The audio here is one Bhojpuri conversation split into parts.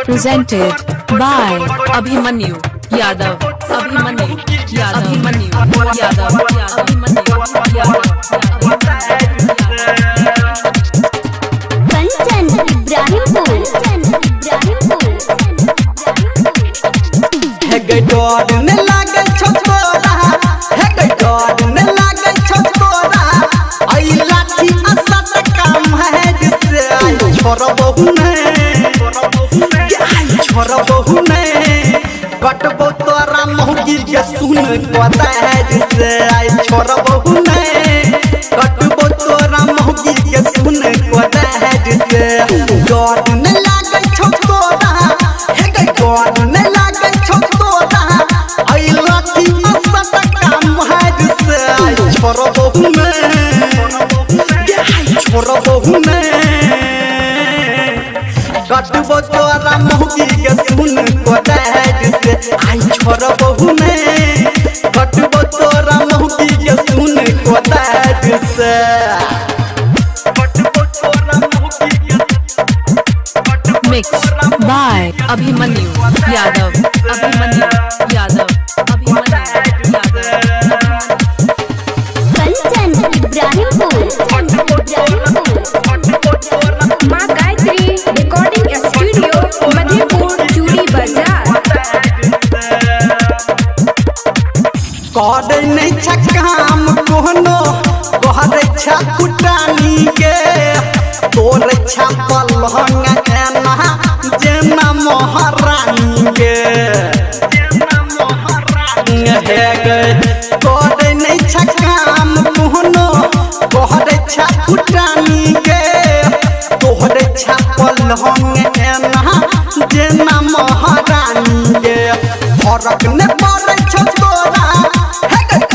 Presented by Abhimanyu Yadav. Abhimanyu Yadav. Abhimanyu Yadav. Abhimanyu Yadav. Kanchan Ibrahimpur है गडोड ने लागे छोटोरा है गडोड ने लागे छोटोरा आई लाठी असत काम है जिससे आई छोरा बहू ने छोरा बहू ने कटबो तोरा मोहगी के सुन पता है जिससे आई छोरा बहू ने कटबो तोरा मोहगी के सुन पता है जिससे गॉड ने लागे छोटोरा है गॉड ने लागे छोटोरा आई लाठी असत काम है जिससे आई छोरा बहू ने छोरा बहू ने कटबो तोरा मोहगी के सुन पता है जिससे आई छोरा बहू ने कटबो तोरा मोहगी के सुन पता है जिससे Mixed by Abhimanyu Yadav. Abhimanyu Yadav. Abhimanyu Yadav. Kanchan Ibrahimpur माँ गायत्री रिकॉर्डिंग स्टूडियो मधेपुर चूड़ी बाजार। कद नहीं छकाम कोनो कहर छा कुटानी के तोर छा पलहंग एना जेना महारानी के है गए कद नहीं छकाम कोनो कहर छा कुटानी के तोर छा पलहंग एना जेना महारानी के फरक ने पड़े छोटोरा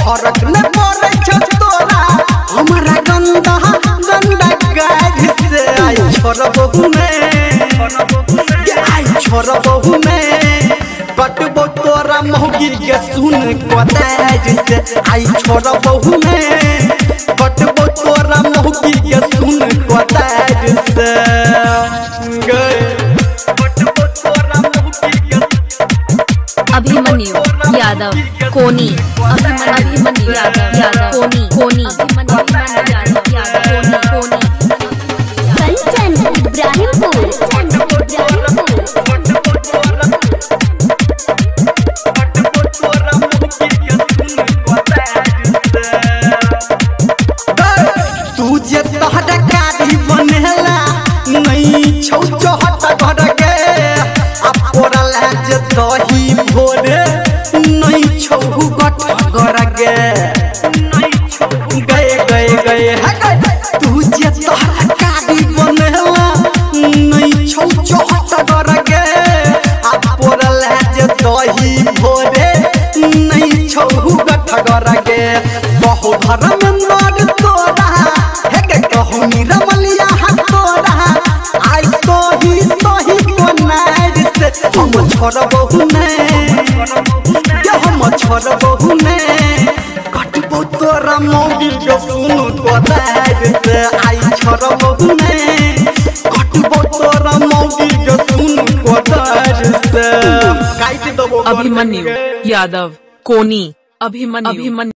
फरक न पड़े छोटोरा हमारा गंदा गंदा गाय से आई छोरा बहू ने आई छोरा बहू ने कटबो तोरा मोहगी के सुन पता है जिससे आई छोरा बहू ने कटबो तोरा मोहगी के सुन पता है जिससे Abhimanyu Yadav. Koni. Abhimanyu Yadav. Koni. Abhimanyu Yadav. Koni. Kanchan Ibrahimpur तुझे तोहरा कारी बनेला नहीं छौ चोहट घर के अपोरा लाज दही भोरे नहीं छौ गट घर के गए गए गए तुझे तोहरा कारी बनेला नहीं छौ चोहट घर के अपोरा लाज दही भोरे नहीं छौ गट घर के बहु धर्म नर तोरा है के कहूं निरमलिया तोरा आई सोही कोनार से हम छोरा बहू ने हम छोरा बहू ने कटबो तोरा मौगी के सुन कोनार से आई छोरा बहू ने कटबो तोरा मौगी के सुन कोनार से काट दबो Abhimanyu Yadav. Koni. Abhimanyu